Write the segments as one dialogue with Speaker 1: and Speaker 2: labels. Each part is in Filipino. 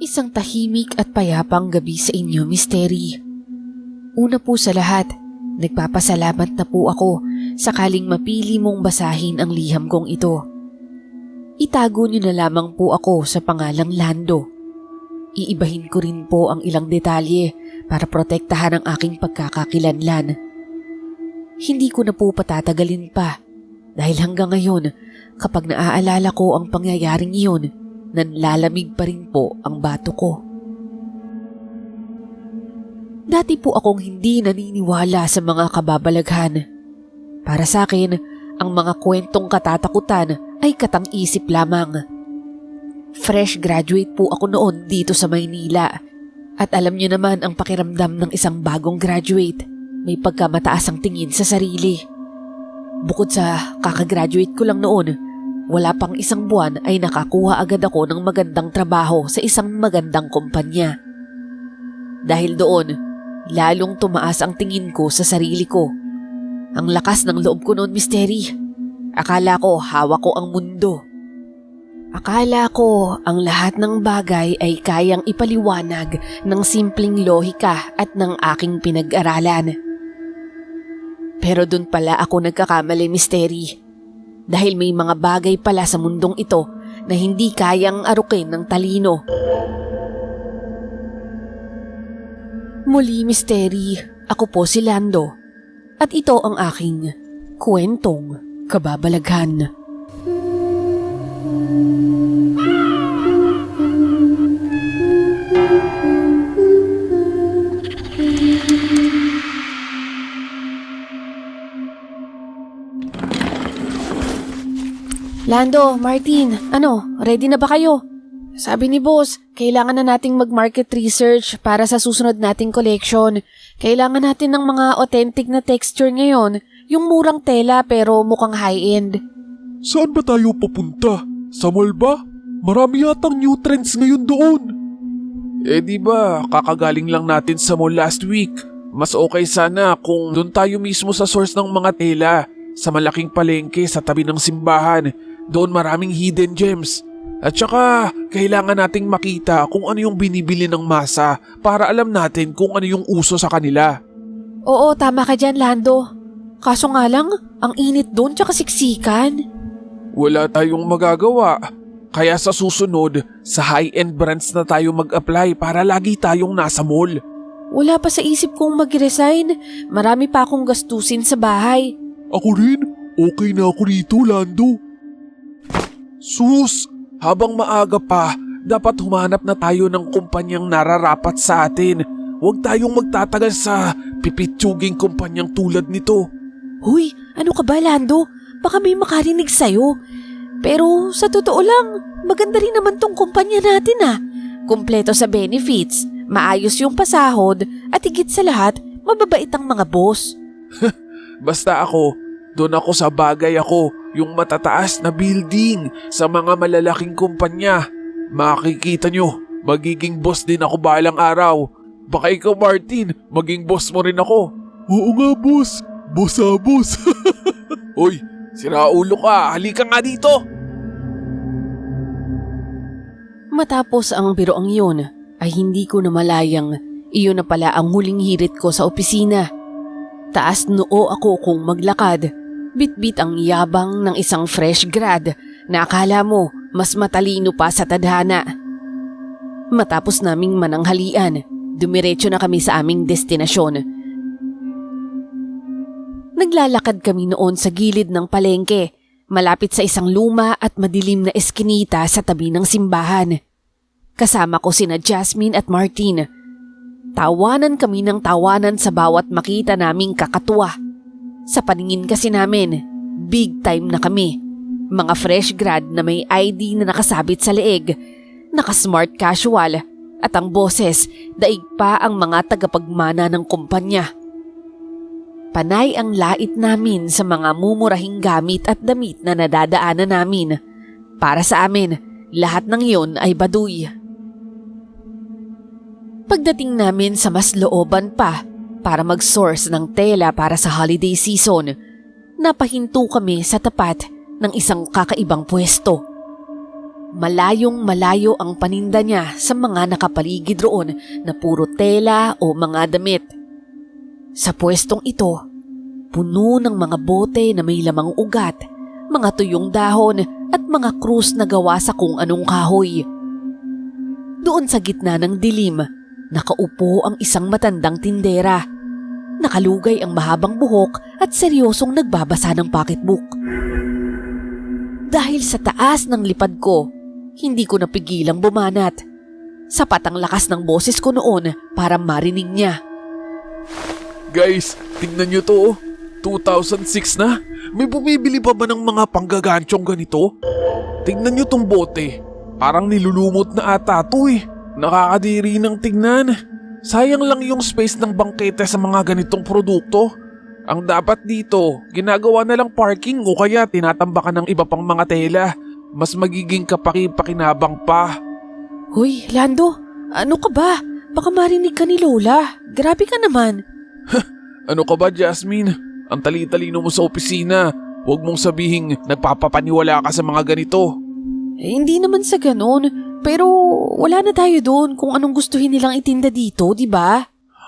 Speaker 1: Isang tahimik at payapang gabi sa inyo, Misteri. Una po sa lahat, nagpapasalamat na po ako sakaling mapili mong basahin ang liham kong ito. Itago niyo na lamang po ako sa pangalang Lando. Iibahin ko rin po ang ilang detalye para protektahan ang aking pagkakakilanlan. Hindi ko na po patatagalin pa dahil hanggang ngayon kapag naaalala ko ang pangyayaring iyon, nanlalamig pa rin po ang bato ko. Dati po akong hindi naniniwala sa mga kababalaghan. Para sa akin, ang mga kwentong katatakutan ay katang-isip lamang. Fresh graduate po ako noon dito sa Maynila at alam niyo naman ang pakiramdam ng isang bagong graduate. May pagkamataas ang tingin sa sarili. Bukod sa kakagraduate ko lang noon, wala pang isang buwan ay nakakuha agad ako ng magandang trabaho sa isang magandang kumpanya. Dahil doon, lalong tumaas ang tingin ko sa sarili ko. Ang lakas ng loob ko noon, Misteri. Akala ko hawak ko ang mundo. Akala ko ang lahat ng bagay ay kayang ipaliwanag ng simpleng lohika at ng aking pinag-aralan. Pero dun pala ako nagkakamali, Misteri. Dahil may mga bagay pala sa mundong ito na hindi kayang arukin ng talino. Muli, Misteri, ako po si Lando. At ito ang aking kwentong kababalaghan. Lando, Martin, ready na ba kayo? Sabi ni boss, kailangan na nating mag-market research para sa susunod nating collection. Kailangan natin ng mga authentic na texture ngayon, yung murang tela pero mukhang high-end.
Speaker 2: Saan ba tayo papunta? Sa mall ba? Marami yatang new trends ngayon doon. Di ba, kakagaling lang natin sa mall last week. Mas okay sana kung doon tayo mismo sa source ng mga tela, sa malaking palengke sa tabi ng simbahan. Doon maraming hidden gems. At saka, kailangan nating makita kung ano yung binibili ng masa para alam natin kung ano yung uso sa kanila.
Speaker 1: Oo, tama ka dyan, Lando. Kaso nga lang, ang init doon tsaka siksikan.
Speaker 2: Wala tayong magagawa. Kaya sa susunod, sa high-end brands na tayo mag-apply para lagi tayong nasa mall.
Speaker 1: Wala pa sa isip kong mag-resign. Marami pa akong gastusin sa bahay.
Speaker 2: Ako rin. Okay na ako rito, Lando. Sus! Habang maaga pa, dapat humanap na tayo ng kumpanyang nararapat sa atin. Huwag tayong magtatagal sa pipitsuging kumpanyang tulad nito.
Speaker 1: Huy, ano ka ba, Lando? Baka may makarinig sa'yo. Pero sa totoo lang, maganda rin naman tong kumpanya natin ah. Kumpleto sa benefits, maayos yung pasahod, at higit sa lahat, mababait ang mga boss.
Speaker 2: Basta ako, doon ako sa bagay ako, yung matataas na building sa mga malalaking kumpanya. Makikita nyo, magiging boss din ako balang araw. Baka ikaw, Martin, maging boss mo rin ako. Oo nga, boss. Boss. Uy, siraulo ka. Halika nga dito.
Speaker 1: Matapos ang biroang yun, ay hindi ko namalayang iyon na pala ang huling hirit ko sa opisina. Taas noo ako kung maglakad. Bitbit ang yabang ng isang fresh grad na akala mo mas matalino pa sa tadhana. Matapos naming mananghalian, dumiretso na kami sa aming destinasyon. Naglalakad kami noon sa gilid ng palengke, malapit sa isang luma at madilim na eskinita sa tabi ng simbahan. Kasama ko sina Jasmine at Martin. Tawanan kami ng tawanan sa bawat makita naming kakatuwa. Sa paningin kasi namin, big time na kami. Mga fresh grad na may ID na nakasabit sa leeg, naka-smart casual, at ang boses, daig pa ang mga tagapagmana ng kumpanya. Panay ang lait namin sa mga mumurahing gamit at damit na nadadaanan namin. Para sa amin, lahat ng iyon ay baduy. Pagdating namin sa mas looban pa, para mag-source ng tela para sa holiday season, napahinto kami sa tapat ng isang kakaibang pwesto. Malayong malayo ang paninda niya sa mga nakapaligid roon na puro tela o mga damit. Sa pwestong ito, puno ng mga bote na may lamang ugat, mga tuyong dahon at mga krus na gawa sa kung anong kahoy. Doon sa gitna ng dilim, nakaupo ang isang matandang tindera. Nakalugay ang mahabang buhok at seryosong nagbabasa ng pocketbook. Dahil sa taas ng lipad ko, hindi ko napigilang bumanat. Sapat ang lakas ng boses ko noon para marinig niya.
Speaker 2: Guys, tingnan nyo to oh. 2006 na. May bumibili pa ba ng mga panggaganchong ganito? Tingnan nyo tong bote. Parang nilulumot na ata to eh. Nakakadiri ng tingnan. Sayang lang yung space ng bangkete sa mga ganitong produkto. Ang dapat dito, ginagawa na lang parking o kaya tinatambakan ng iba pang mga tela. Mas magiging kapaki-pakinabang pa.
Speaker 1: Hoy, Lando, ano ka ba? Baka marinig ka ni Lola. Grabe ka naman.
Speaker 2: Ano ka ba, Jasmine? Ang tali-talino mo sa opisina. Huwag mong sabihing nagpapapaniwala ka sa mga ganito.
Speaker 1: Hindi naman sa ganun. Pero wala na tayo doon kung anong gustuhin nilang itinda dito, di ba?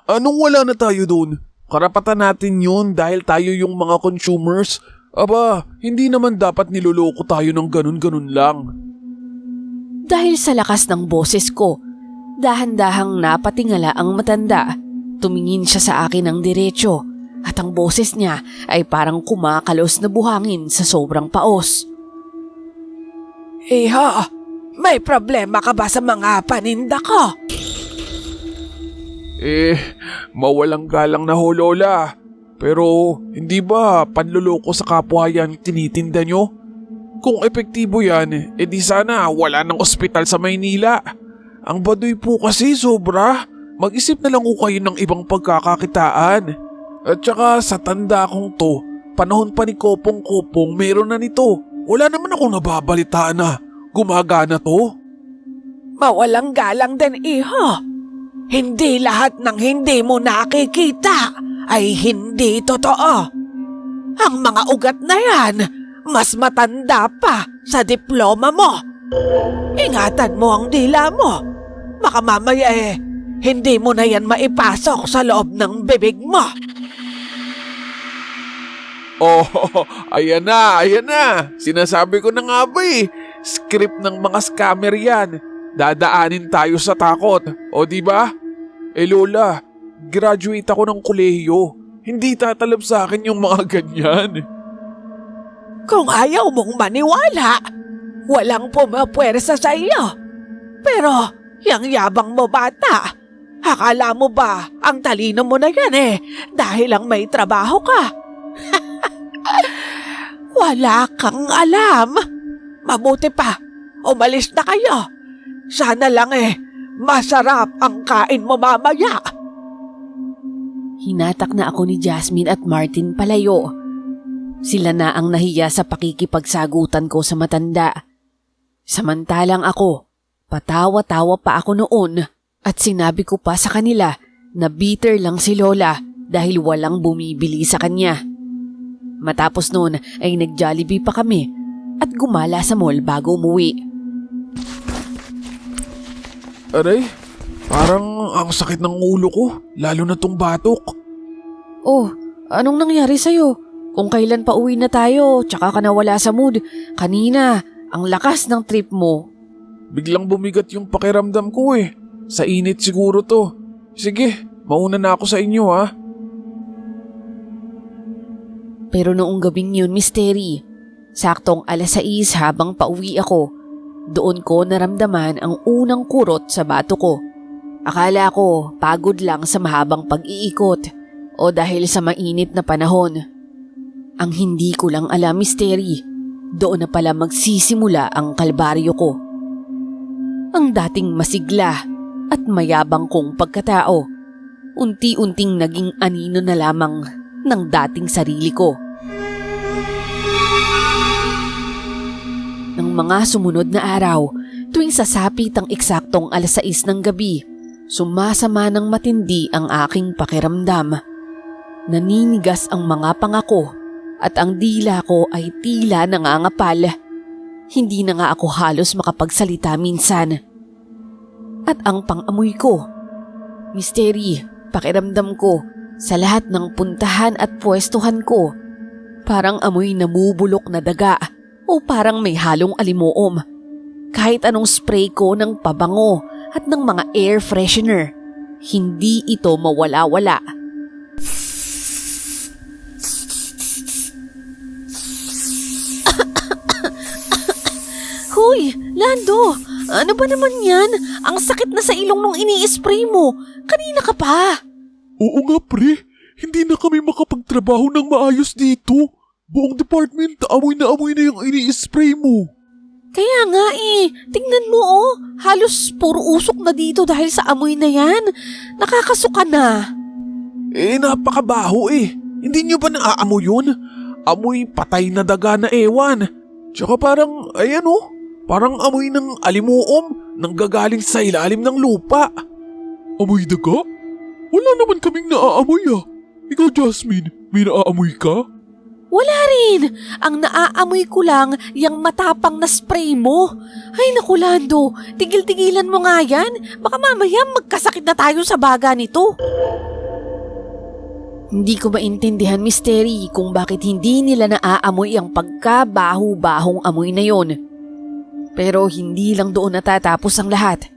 Speaker 2: Anong wala na tayo doon? Karapatan natin yun dahil tayo yung mga consumers. Aba, hindi naman dapat niloloko tayo ng ganun-ganun lang.
Speaker 1: Dahil sa lakas ng boses ko, dahan-dahang napatingala ang matanda. Tumingin siya sa akin ng diretso at ang boses niya ay parang kumakalos na buhangin sa sobrang paos. Iha, may problema ka ba sa mga paninda ko?
Speaker 2: Mawalang galang na ho, Lola. Pero hindi ba panluloko sa kapwa yan tinitinda nyo? Kung epektibo yan, edi sana wala ng ospital sa Maynila. Ang baduy po kasi sobra. Mag-isip na lang ko kayo ng ibang pagkakakitaan. At saka sa tanda kong to, panahon pa ni Kopong-Kopong meron na nito. Wala naman akong nababalitaan na gumagana to.
Speaker 1: Mawalang galang din, iho. Hindi lahat ng hindi mo nakikita ay hindi totoo. Ang mga ugat na yan, mas matanda pa sa diploma mo. Ingatan mo ang dila mo. Baka mamaya hindi mo na yan maipasok sa loob ng bibig mo.
Speaker 2: Oh, ayan na. Sinasabi ko na nga ba eh. Script ng mga scammer yan. Dadaanin tayo sa takot. O diba? Lola, graduate ako ng kolehiyo. Hindi tatalab sa akin yung mga ganyan.
Speaker 1: Kung ayaw mong maniwala, walang pumapwersa sa iyo. Pero, yang yabang mo bata. Akala mo ba ang talino mo na yan dahil lang may trabaho ka? Wala kang alam. Mabuti pa, umalis na kayo. Sana lang masarap ang kain mo mamaya. Hinatak na ako ni Jasmine at Martin palayo. Sila na ang nahiya sa pakikipagsagutan ko sa matanda. Samantalang ako, patawa-tawa pa ako noon at sinabi ko pa sa kanila na bitter lang si Lola dahil walang bumibili sa kanya. Matapos noon ay nag-Jollibee pa kami at gumala sa mall bago umuwi.
Speaker 2: Aray, parang ang sakit ng ulo ko, lalo na tong batok.
Speaker 1: Oh, anong nangyari sa'yo? Kung kailan pa uwi na tayo, tsaka ka nawala sa mood. Kanina, ang lakas ng trip mo.
Speaker 2: Biglang bumigat yung pakiramdam ko Sa init siguro to. Sige, mauna na ako sa inyo ha.
Speaker 1: Pero noong gabing yun, Mystery, saktong 6:00 habang pauwi ako, doon ko naramdaman ang unang kurot sa bato ko. Akala ko pagod lang sa mahabang pag-iikot o dahil sa mainit na panahon. Ang hindi ko lang alam, Mystery, doon na pala magsisimula ang kalbaryo ko. Ang dating masigla at mayabang kong pagkatao, unti-unting naging anino na lamang ng dating sarili ko. Ng mga sumunod na araw, tuwing sasapit ang eksaktong 6:00 ng gabi, sumasama ng matindi ang aking pakiramdam. Naninigas ang mga panga ko at ang dila ko ay tila nangangapal. Hindi na nga ako halos makapagsalita minsan. At ang pang-amoy ko, Misteri, pakiramdam ko sa lahat ng puntahan at pwestuhan ko, parang amoy namubulok na daga o parang may halong alimuom. Kahit anong spray ko ng pabango at ng mga air freshener, hindi ito mawala-wala. Hoy, Lando! Ano ba naman yan? Ang sakit na sa ilong nung ini-spray mo. Kanina ka pa.
Speaker 2: Oo nga pre, hindi na kami makapagtrabaho ng maayos dito. Buong department, amoy na yung ini-spray mo.
Speaker 1: Kaya nga tingnan mo halos puro usok na dito dahil sa amoy na yan. Nakakasuka na.
Speaker 2: Napakabaho Hindi nyo ba naaamoy yun? Amoy patay na daga na ewan. Tsaka parang, parang amoy ng alimuom nang gagaling sa ilalim ng lupa. Amoy daga? Wala naman kaming naaamoy Ikaw Jasmine, may naaamoy ka?
Speaker 1: Wala rin. Ang naaamoy ko lang yung matapang na spray mo. Ay naku Lando, tigil-tigilan mo nga yan. Baka mamaya magkasakit na tayo sa baga nito. Hindi ko maintindihan, Misteri, kung bakit hindi nila naaamoy ang pagkabaho-bahong amoy na yon. Pero hindi lang doon natatapos ang lahat.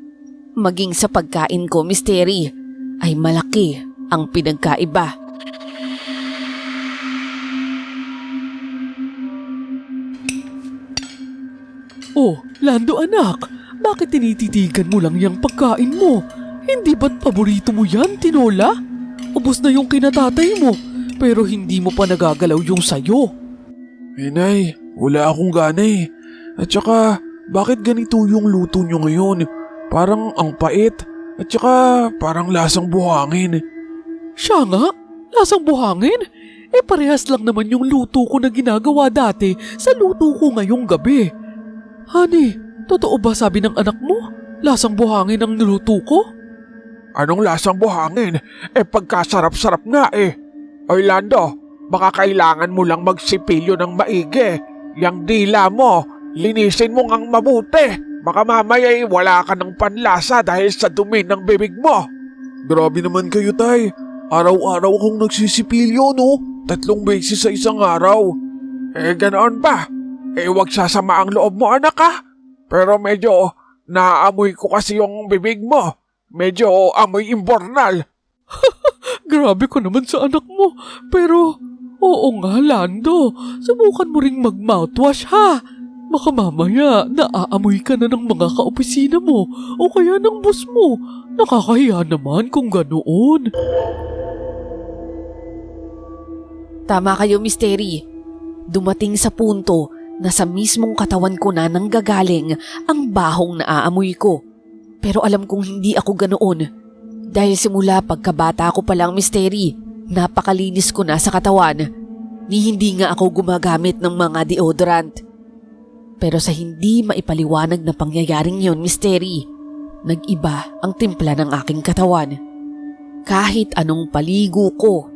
Speaker 1: Maging sa pagkain ko, Misteri, ay malaki ang pinagkaiba.
Speaker 3: Oh, Lando anak, bakit tinititigan mo lang yung pagkain mo? Hindi ba't paborito mo yan, tinola? Ubos na yung kinatatay mo, pero hindi mo pa nagagalaw yung sayo.
Speaker 2: Nay, wala akong gana At saka, bakit ganito yung luto nyo ngayon? Parang ang pait, at saka parang lasang buhangin.
Speaker 3: Siya nga, lasang buhangin? Parehas lang naman yung luto ko na ginagawa dati sa luto ko ngayong gabi. Honey, totoo ba sabi ng anak mo? Lasang buhangin ang niluto ko?
Speaker 2: Anong lasang buhangin? Pagkasarap-sarap nga Oy Lando, baka kailangan mo lang magsipilyo ng maigi. Yang dila mo, linisin mo ngang mabuti. Baka mamaya wala ka ng panlasa dahil sa dumi ng bibig mo. Grabe naman kayo tay. Araw-araw akong nagsisipilyo 3 beses sa isang araw. Ganoon ba? Wag sasama ang loob mo anak Pero medyo naamoy ko kasi yung bibig mo. Medyo amoy imbornal.
Speaker 3: Grabe ko naman sa anak mo. Pero, oo nga Lando, subukan mo ring mag-mouthwash ha. Baka mamaya naaamoy ka na ng mga kaopisina mo o kaya ng boss mo. Nakakahiya naman kung ganoon.
Speaker 1: Tama kayo, Misteri. Dumating sa punto na sa mismong katawan ko na nanggagaling ang bahong naaamoy ko. Pero alam kong hindi ako ganoon. Dahil simula pagkabata ko palang, Misteri, napakalinis ko na sa katawan. Ni hindi nga ako gumagamit ng mga deodorant. Pero sa hindi maipaliwanag na pangyayaring yon, Misteri, nag-iba ang timpla ng aking katawan. Kahit anong paligo ko,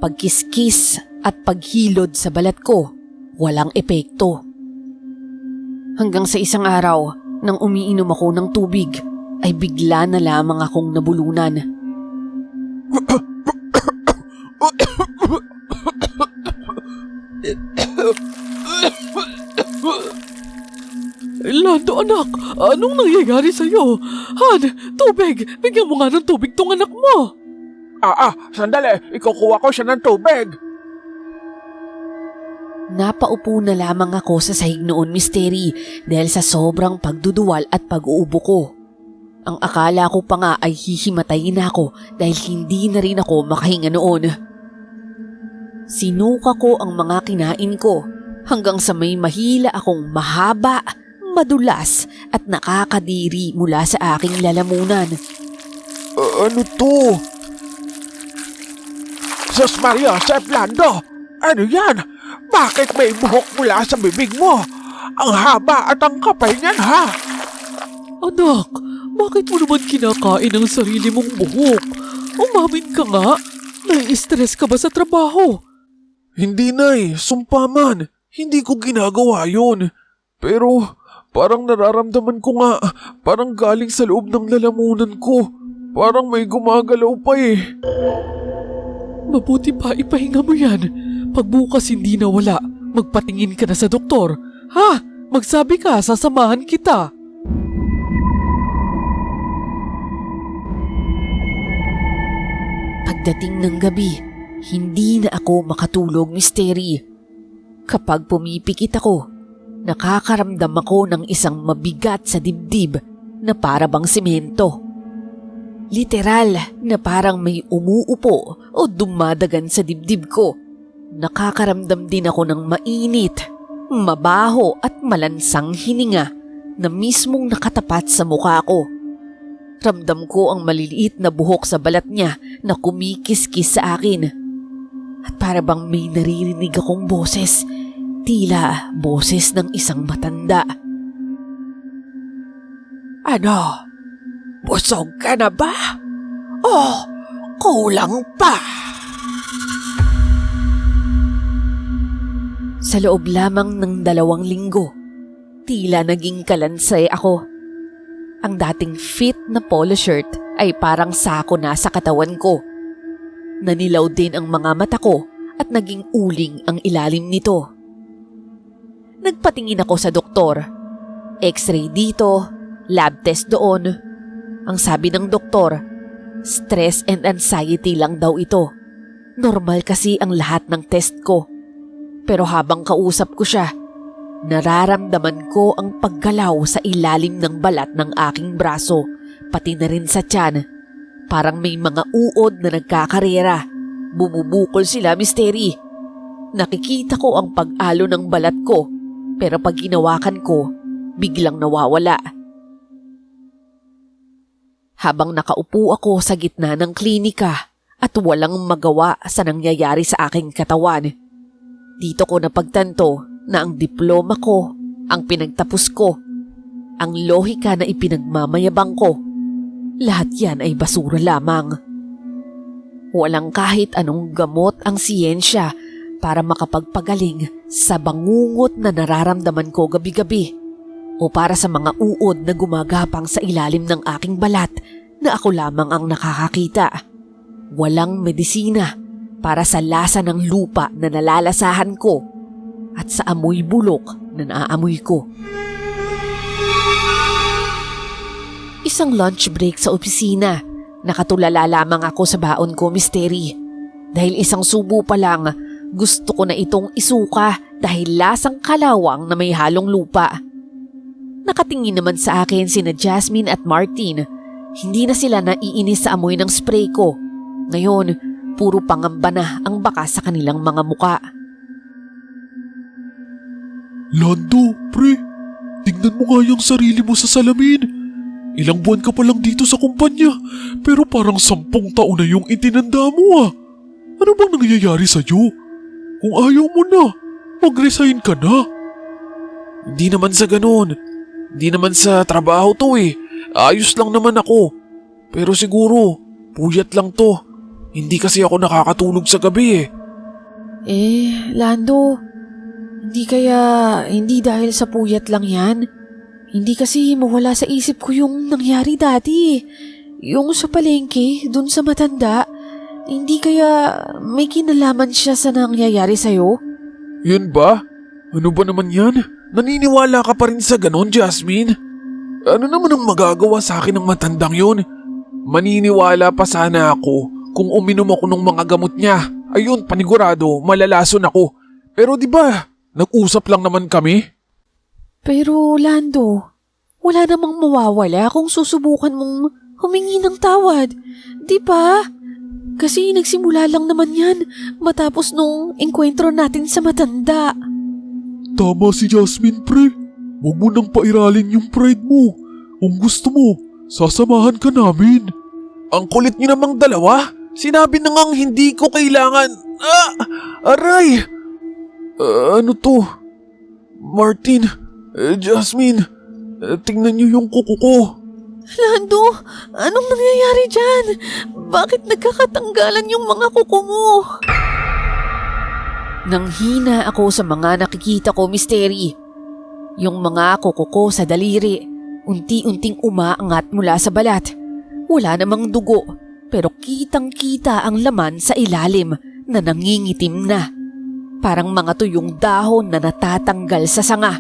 Speaker 1: pagkiskis at paghilod sa balat ko, walang epekto. Hanggang sa isang araw, nang umiinom ako ng tubig, ay bigla na lamang akong nabulunan.
Speaker 3: Lando anak, anong nangyayari sa'yo? Han, tubig! Bigyan mo nga ng tubig tong anak mo!
Speaker 2: Sandali, ikukuha ko siya ng tubig.
Speaker 1: Napaupo na lamang ako sa sahig noon, Misteri, dahil sa sobrang pagduduwal at pag-uubo ko. Ang akala ko pa nga ay hihimatayin ako dahil hindi na rin ako makahinga noon. Sinuka ko ang mga kinain ko hanggang sa may mahila akong mahaba, madulas at nakakadiri mula sa aking lalamunan.
Speaker 2: Ano to? Sus Maria, Chef Lando! Ano yan? Bakit may buhok mula sa bibig mo? Ang haba at ang kapal niyan ha?
Speaker 3: Anak, bakit mo naman kinakain ang sarili mong buhok? Umamin ka nga. Nai-stress ka ba sa trabaho?
Speaker 2: Hindi Nay, sumpa man. Hindi ko ginagawa yun. Pero Parang nararamdaman ko nga, parang galing sa loob ng lalamunan ko. Parang may gumagalaw pa eh.
Speaker 3: Mabuti pa ipahinga mo yan. Pag bukas hindi nawala, magpatingin ka na sa doktor. Ha? Magsabi ka, sasamahan kita.
Speaker 1: Pagdating ng gabi, hindi na ako makatulog, Misteri. Kapag pumipikit ako, nakakaramdam ako ng isang mabigat sa dibdib na para bang semento. Literal na parang may umuupo o dumadagan sa dibdib ko. Nakakaramdam din ako ng mainit, mabaho at malansang hininga na mismong nakatapat sa mukha ko. Ramdam ko ang maliliit na buhok sa balat niya na kumikis-kis sa akin. At para bang may naririnig akong boses, tila boses ng isang matanda.
Speaker 3: Ano? Busog ka na ba? Oh, kulang pa.
Speaker 1: Sa loob lamang ng 2 linggo, tila naging kalansay ako. Ang dating fit na polo shirt ay parang sako na sa katawan ko. Nanilaw din ang mga mata ko at naging uling ang ilalim nito. Nagpatingin ako sa doktor. X-ray dito, lab test doon. Ang sabi ng doktor, stress and anxiety lang daw ito. Normal kasi ang lahat ng test ko. Pero habang kausap ko siya, nararamdaman ko ang paggalaw sa ilalim ng balat ng aking braso, pati na rin sa tiyan. Parang may mga uod na nagkakarera. Bumubukol sila, Misteri. Nakikita ko ang pag-alo ng balat ko, pero pag ginawakan ko, biglang nawawala. Habang nakaupo ako sa gitna ng klinika at walang magawa sa nangyayari sa aking katawan, dito ko napagtanto na ang diploma ko, ang pinagtapos ko, ang lohika na ipinagmamayabang ko, lahat yan ay basura lamang. Walang kahit anong gamot ang siyensya para makapagpagaling sa bangungot na nararamdaman ko gabi-gabi o para sa mga uod na gumagapang sa ilalim ng aking balat na ako lamang ang nakakakita. Walang medisina para sa lasa ng lupa na nalalasahan ko at sa amoy bulok na naaamoy ko. Isang lunch break sa opisina. Nakatulala lamang ako sa baon ko, Misteri. Dahil isang subo pa lang, gusto ko na itong isuka dahil lasang kalawang na may halong lupa. Nakatingin naman sa akin sina Jasmine at Martin. Hindi na sila naiinis sa amoy ng spray ko. Ngayon, puro pangamba na ang baka sa kanilang mga muka.
Speaker 2: Lando, pre, tingnan mo nga yung sarili mo sa salamin. Ilang buwan ka pa lang dito sa kumpanya, pero parang 10 taon na yung itinanda mo ah. Ano bang nangyayari sa'yo? Kung ayaw mo na, mag-resign ka na. Hindi naman sa ganun. Hindi naman sa trabaho to eh. Ayos lang naman ako. Pero siguro, puyat lang to. Hindi kasi ako nakakatulog sa gabi eh.
Speaker 1: Lando, hindi dahil sa puyat lang yan. Hindi kasi mawala sa isip ko yung nangyari dati. Yung sa palengke, dun sa matanda. Hindi kaya may kinalaman siya sa nangyayari sa'yo?
Speaker 2: Yun ba? Ano ba naman yan? Naniniwala ka pa rin sa ganon, Jasmine? Ano naman ang magagawa sa akin ng matandang yun? Maniniwala pa sana ako kung uminom ako ng mga gamot niya. Ayun, panigurado, malalason ako. Pero di ba, nag-usap lang naman kami?
Speaker 1: Pero Lando, wala namang mawawala kung susubukan mong humingi ng tawad. Di ba? Kasi nagsimula lang naman yan matapos nung engkwentro natin sa matanda.
Speaker 2: Tama si Jasmine, pre. Huwag mo nang pairalin yung pride mo. Kung gusto mo, sasamahan ka namin. Ang kulit niyo namang dalawa. Sinabi na ngang hindi ko kailangan. Aray! Ano to? Martin, Jasmine, tingnan niyo yung kuko ko.
Speaker 1: Lando, anong nangyayari dyan? Bakit nagkakatanggalan yung mga kuko mo? Nanghina ako sa mga nakikita ko, Misteri. Yung mga kuko ko sa daliri, unti-unting umaangat mula sa balat. Wala namang dugo, pero kitang-kita ang laman sa ilalim na nangingitim na. Parang mga tuyong dahon na natatanggal sa sanga.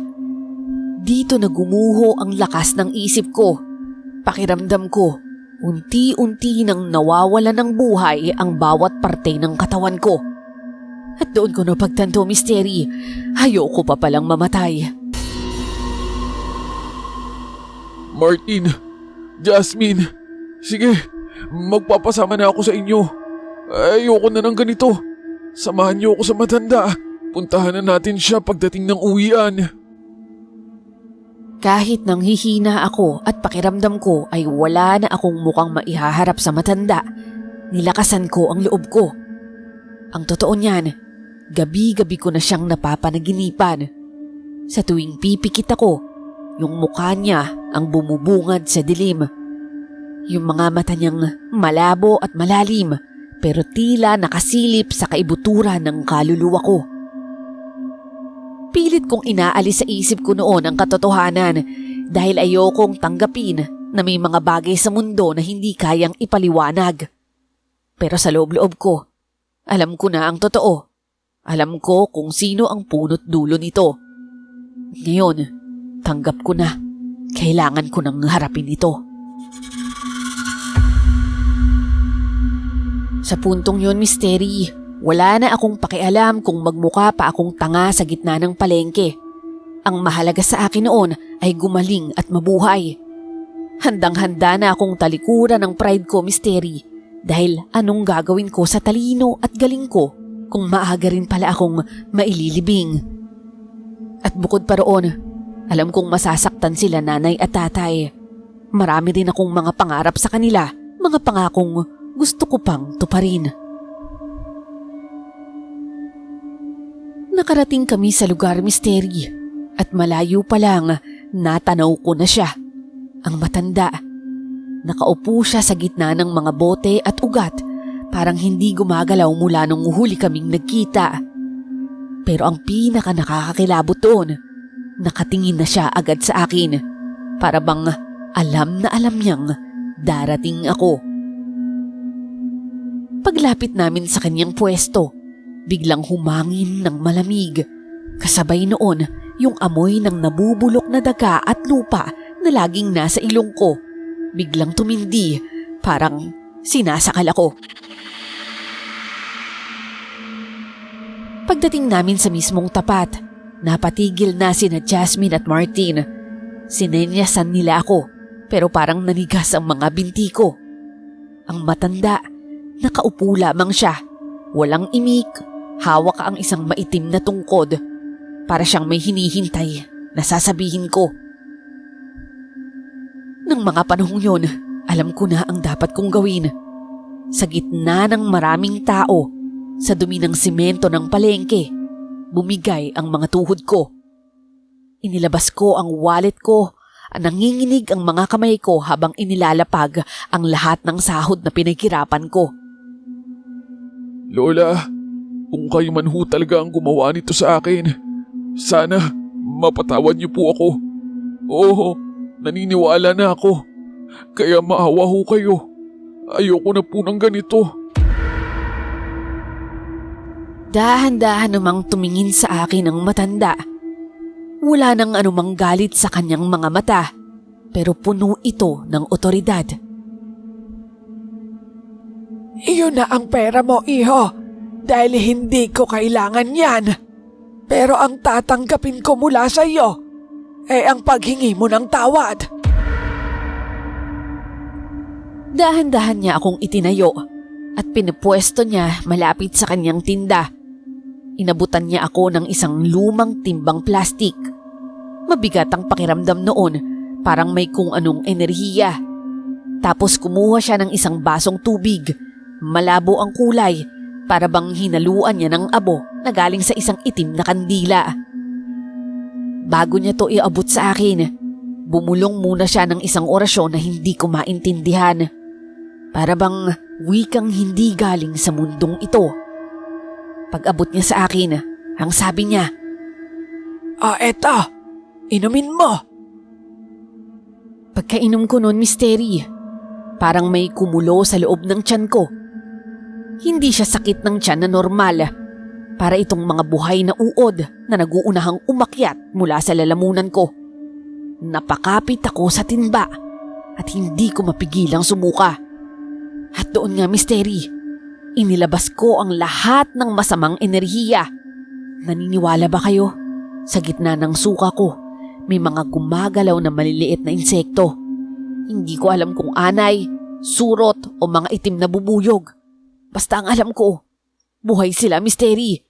Speaker 1: Dito na gumuho ang lakas ng isip ko. Pakiramdam ko, unti-unti nang nawawala ng buhay ang bawat parte ng katawan ko. At doon ko napagtanto, Misteri, ayoko pa palang mamatay.
Speaker 2: Martin, Jasmine, sige, magpapasama na ako sa inyo. Ayoko na ng ganito. Samahan niyo ako sa matanda. Puntahan na natin siya pagdating ng uwian.
Speaker 1: Kahit nang hihina ako at pakiramdam ko ay wala na akong mukhang maihaharap sa matanda, nilakasan ko ang loob ko. Ang totoo niyan, gabi-gabi ko na siyang napapanaginipan. Sa tuwing pipikit ako, yung mukha niya ang bumubungad sa dilim. Yung mga mata niyang malabo at malalim, pero tila nakasilip sa kaibuturan ng kaluluwa ko. Pilit kong inaalis sa isip ko noon ang katotohanan dahil ayokong tanggapin na may mga bagay sa mundo na hindi kayang ipaliwanag. Pero sa loob-loob ko, alam ko na ang totoo. Alam ko kung sino ang punot dulo nito. Ngayon, tanggap ko na. Kailangan ko nang harapin ito. Sa puntong yun, Misteri, wala na akong pakialam kung magmukha pa akong tanga sa gitna ng palengke. Ang mahalaga sa akin noon ay gumaling at mabuhay. Handang-handa na akong talikuran ng pride ko, Misteri, dahil anong gagawin ko sa talino at galing ko kung maaga rin pala akong maililibing. At bukod pa roon, alam kong masasaktan sila nanay at tatay. Marami din akong mga pangarap sa kanila, mga pangakong gusto ko pang tuparin. Nakarating kami sa lugar, Misteri, at malayo pa lang natanaw ko na siya. Ang matanda. Nakaupo siya sa gitna ng mga bote at ugat, parang hindi gumagalaw mula nung huli kaming nagkita. Pero ang pinaka nakakakilabot doon, nakatingin na siya agad sa akin, para bang alam na alam niyang darating ako. Paglapit namin sa kanyang pwesto, biglang humangin ng malamig. Kasabay noon yung amoy ng nabubulok na daga at lupa na laging nasa ilong ko. Biglang tumindi, parang sinasakal ako. Pagdating namin sa mismong tapat, napatigil na sina Jasmine at Martin. Sinenyasan nila ako, pero parang nanigas ang mga binti ko. Ang matanda, nakaupo lamang siya. Walang imik, hawak ang isang maitim na tungkod. Para siyang may hinihintay na sasabihin ko. Nang mga panahong yun, alam ko na ang dapat kong gawin. Sa gitna ng maraming tao, sa dumi ng simento ng palengke, bumigay ang mga tuhod ko. Inilabas ko ang wallet ko, nanginginig ang mga kamay ko habang inilalapag ang lahat ng sahod na pinaghirapan ko.
Speaker 2: Lola, kung kayo man ho talaga ang gumawa nito sa akin, sana mapatawad niyo po ako. Oo, naniniwala na ako. Kaya maawa ho kayo. Ayoko na po ng ganito.
Speaker 1: Dahan-dahan namang tumingin sa akin ang matanda. Wala nang anumang galit sa kanyang mga mata, pero puno ito ng otoridad.
Speaker 4: Iyon na ang pera mo, iho, dahil hindi ko kailangan yan. Pero ang tatanggapin ko mula sa iyo ay ang paghingi mo ng tawad.
Speaker 1: Dahan-dahan niya akong itinayo at pinupwesto niya malapit sa kanyang tinda. Inabutan niya ako ng isang lumang timbang plastik. Mabigat ang pakiramdam noon, parang may kung anong enerhiya. Tapos kumuha siya ng isang basong tubig. Malabo ang kulay, para bang hinaluan niya ng abo na galing sa isang itim na kandila. Bago niya to iabot sa akin, bumulong muna siya ng isang orasyon na hindi ko maintindihan. Para bang wikang hindi galing sa mundong ito. Pag abot niya sa akin, ang sabi niya,
Speaker 4: Eto, Inumin mo.
Speaker 1: Pagkainom ko noon, Misteri, parang may kumulo sa loob ng tiyan ko. Hindi siya sakit ng tiyan na normal. Para itong mga buhay na uod na naguunahang umakyat mula sa lalamunan ko. Napakapit ako sa timba at hindi ko mapigilang sumuka. At doon nga, Misteri, inilabas ko ang lahat ng masamang enerhiya. Naniniwala ba kayo? Sa gitna ng suka ko, may mga gumagalaw na maliliit na insekto. Hindi ko alam kung anay, surot o mga itim na bubuyog. Basta ang alam ko, buhay sila, Misteri.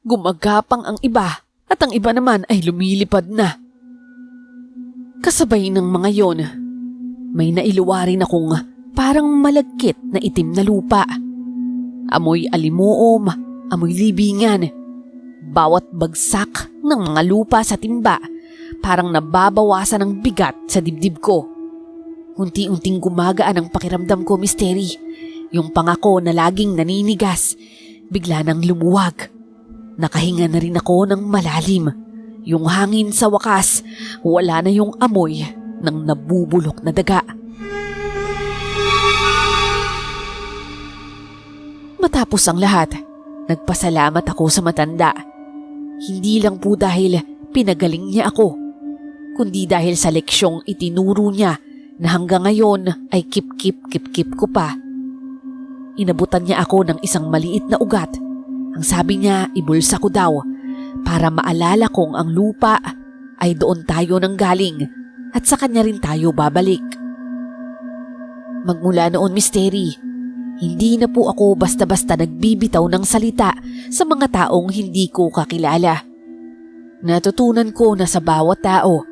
Speaker 1: Gumagapang ang iba at ang iba naman ay lumilipad na. Kasabay ng mga yon, may nailuwarin akong parang malagkit na itim na lupa. Amoy alimuom, amoy libingan. Bawat bagsak ng mga lupa sa timba, parang nababawasan ng bigat sa dibdib ko. Unti-unting gumagaan ang pakiramdam ko, Misteri. Yung pangako na laging naninigas, bigla nang lumuwag. Nakahinga na rin ako ng malalim. Yung hangin sa wakas, wala na yung amoy ng nabubulok na daga. Matapos ang lahat, nagpasalamat ako sa matanda. Hindi lang po dahil pinagaling niya ako, kundi dahil sa leksyong itinuro niya na hanggang ngayon ay kip-kip ko pa. Inabutan niya ako ng isang maliit na ugat. Ang sabi niya, ibulsa ko daw para maalala kong ang lupa ay doon tayo nanggaling at sa kanya rin tayo babalik. Magmula noon, Misteri, hindi na po ako basta-basta nagbibitaw ng salita sa mga taong hindi ko kakilala. Natutunan ko na sa bawat tao,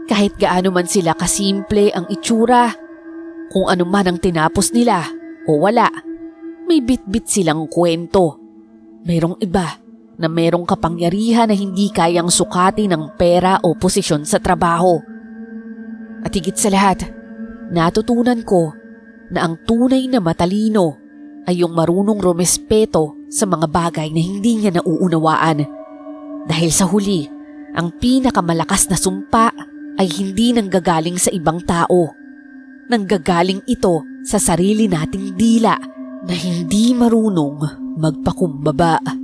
Speaker 1: kahit gaano man sila kasimple ang itsura, kung ano man ang tinapos nila o wala, may bit-bit silang kwento. Mayroong iba na mayroong kapangyarihan na hindi kayang sukati ng pera o posisyon sa trabaho. At higit sa lahat, natutunan ko na ang tunay na matalino ay yung marunong rumespeto sa mga bagay na hindi niya nauunawaan. Dahil sa huli, ang pinakamalakas na sumpa ay hindi nanggagaling sa ibang tao. Nanggagaling ito sa sarili nating dila na hindi marunong magpakumbaba.